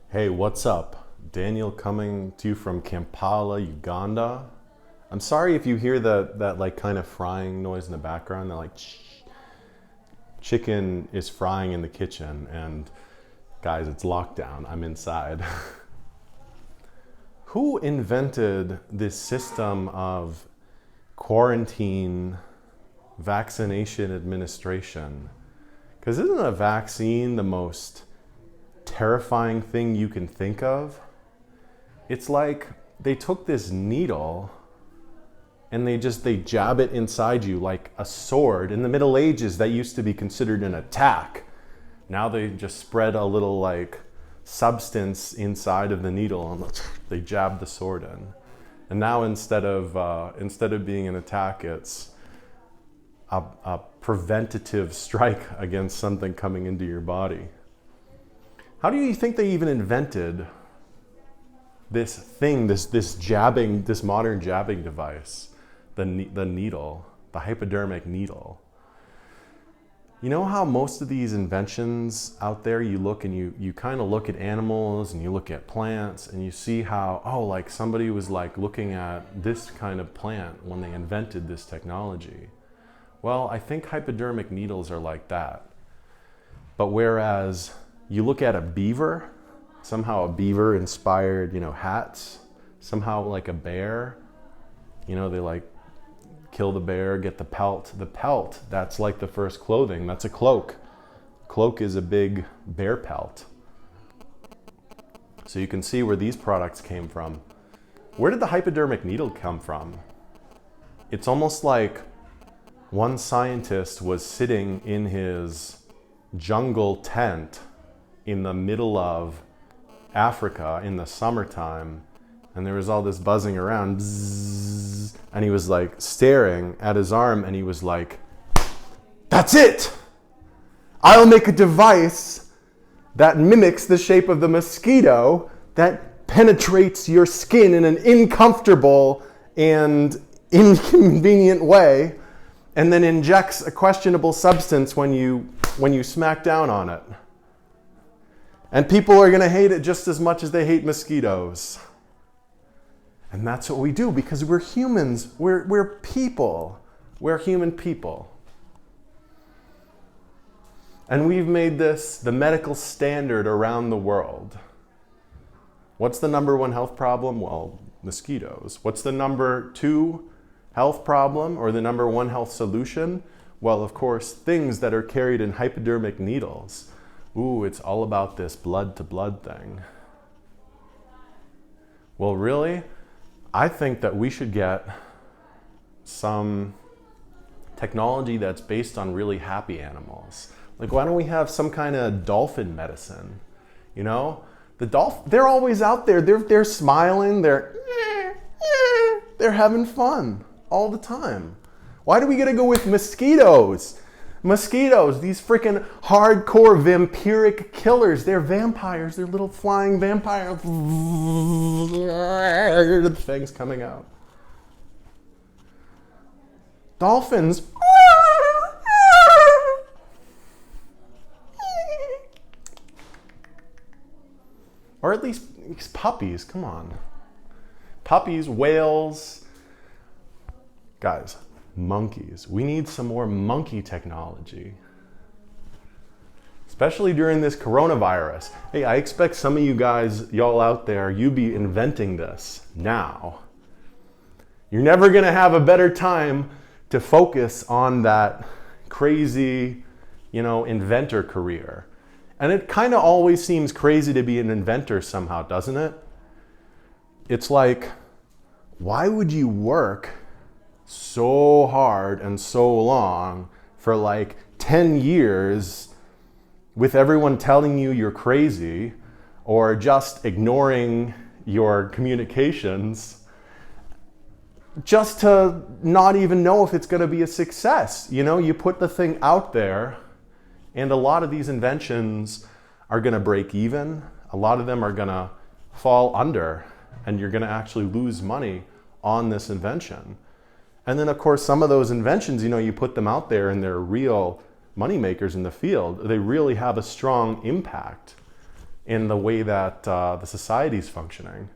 Hey, what's up? Daniel coming to you from Kampala, Uganda. I'm sorry if you hear that like kind of frying noise in the background. That like chicken is frying in the kitchen, and guys, it's lockdown. I'm inside. Who invented this system of quarantine vaccination administration? Because isn't a vaccine the most terrifying thing you can think of? It's like they took this needle and they jab it inside you like a sword. In the Middle Ages, that used to be considered an attack. Now they just spread a little like substance inside of the needle and they jab the sword in. And now instead of being an attack, it's a preventative strike against something coming into your body. How do you think they even invented this thing, this modern jabbing device, the needle, the hypodermic needle? You know how most of these inventions out there, you look and you kind of look at animals and you look at plants and you see how, like somebody was like looking at this kind of plant when they invented this technology. Well, I think hypodermic needles are like that. But whereas you look at a beaver, somehow a beaver inspired, hats, somehow like a bear, they like kill the bear, get the pelt. The pelt, that's like the first clothing, that's a cloak. Cloak is a big bear pelt. So you can see where these products came from. Where did the hypodermic needle come from? It's almost like one scientist was sitting in his jungle tent in the middle of Africa in the summertime, and there was all this buzzing around, bzzz, and he was like staring at his arm and he was like, "That's it! I'll make a device that mimics the shape of the mosquito that penetrates your skin in an uncomfortable and inconvenient way, and then injects a questionable substance when you smack down on it. And people are going to hate it just as much as they hate mosquitoes." And that's what we do because we're humans. We're people. We're human people. And we've made this the medical standard around the world. What's the number one health problem? Well, mosquitoes. What's the number two health problem or the number one health solution? Well, of course, things that are carried in hypodermic needles. Ooh, it's all about this blood-to-blood thing. Well, really, I think that we should get some technology that's based on really happy animals. Like, why don't we have some kind of dolphin medicine? They're always out there. They're smiling. They're having fun all the time. Why do we gotta go with mosquitoes? Mosquitoes, these freaking hardcore vampiric killers. They're vampires. They're little flying vampires. The fangs coming out. Dolphins. Or at least puppies. Come on. Puppies, whales. Guys. Monkeys. We need some more monkey technology. Especially during this coronavirus. Hey, I expect some of you guys, y'all out there, you be inventing this now. You're never gonna have a better time to focus on that crazy, inventor career. And it kind of always seems crazy to be an inventor somehow, doesn't it? It's like, why would you work so hard and so long for like 10 years with everyone telling you you're crazy or just ignoring your communications just to not even know if it's going to be a success? You put the thing out there and a lot of these inventions are going to break even. A lot of them are going to fall under and you're going to actually lose money on this invention. And then, of course, some of those inventions, you put them out there and they're real moneymakers in the field. They really have a strong impact. in the way that the society is functioning.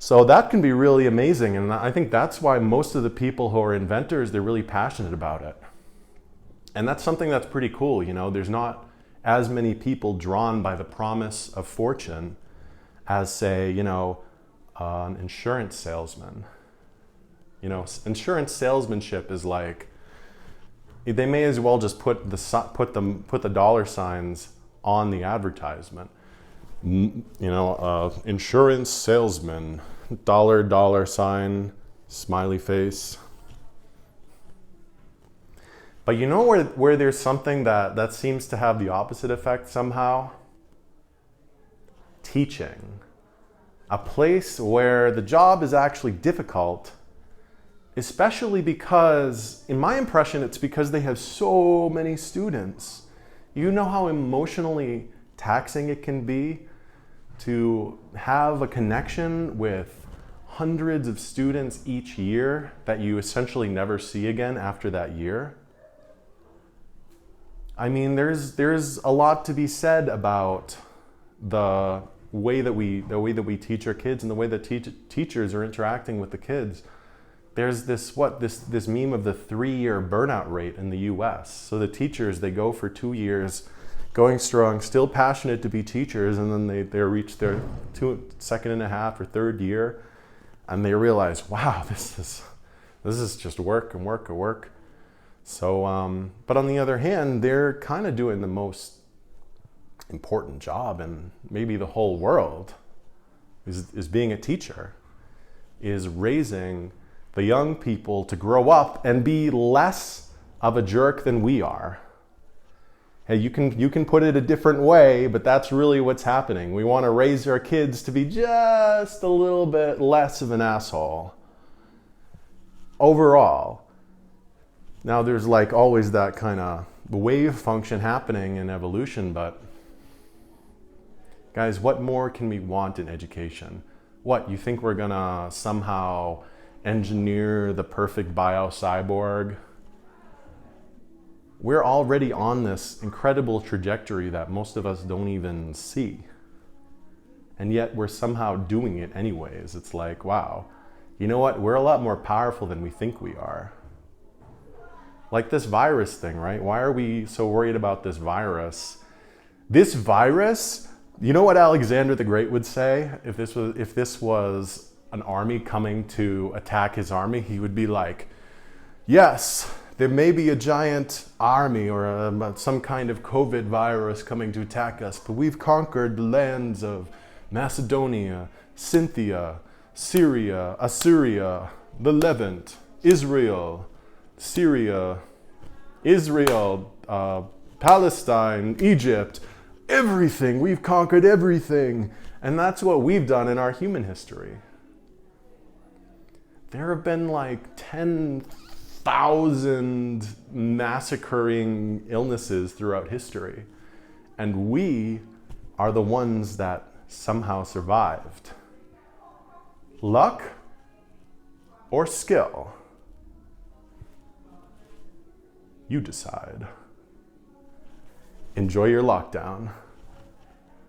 So that can be really amazing, and I think that's why most of the people who are inventors, they're really passionate about it. And that's something that's pretty cool, you know. There's not as many people drawn by the promise of fortune as, say, you know, an insurance salesman. You know, insurance salesmanship is like, they may as well just put the dollar signs on the advertisement. You know, insurance salesman, dollar sign, smiley face. But you know where there's something that seems to have the opposite effect somehow? Teaching. A place where the job is actually difficult, especially because, in my impression, it's because they have so many students. You know how emotionally taxing it can be to have a connection with hundreds of students each year that you essentially never see again after that year? I mean, there's a lot to be said about the way that we teach our kids and the way that teachers are interacting with the kids. There's this meme of the 3-year burnout rate in the US. So the teachers, they go for 2 years, going strong, still passionate to be teachers, and then they reach their second and a half or third year, and they realize, wow, this is just work and work and work. So, but on the other hand, they're kind of doing the most important job in maybe the whole world, is being a teacher, is raising the young people to grow up and be less of a jerk than we are. Hey, you can put it a different way, but that's really what's happening. We want to raise our kids to be just a little bit less of an asshole overall. Now, there's like always that kind of wave function happening in evolution, but guys, what more can we want in education? What, you think we're gonna somehow engineer the perfect bio-cyborg? We're already on this incredible trajectory that most of us don't even see. And yet we're somehow doing it anyways. It's like, wow, you know what? We're a lot more powerful than we think we are. Like this virus thing, right? Why are we so worried about this virus? This virus, you know what Alexander the Great would say? If this was an army coming to attack his army, he would be like, yes, there may be a giant army or some kind of COVID virus coming to attack us, but we've conquered the lands of Macedonia, Scythia, Syria, Assyria, the Levant, Israel, Syria, Israel, Palestine, Egypt, everything. We've conquered everything. And that's what we've done in our human history. There have been like 10,000 massacring illnesses throughout history. And we are the ones that somehow survived. Luck or skill? You decide. Enjoy your lockdown.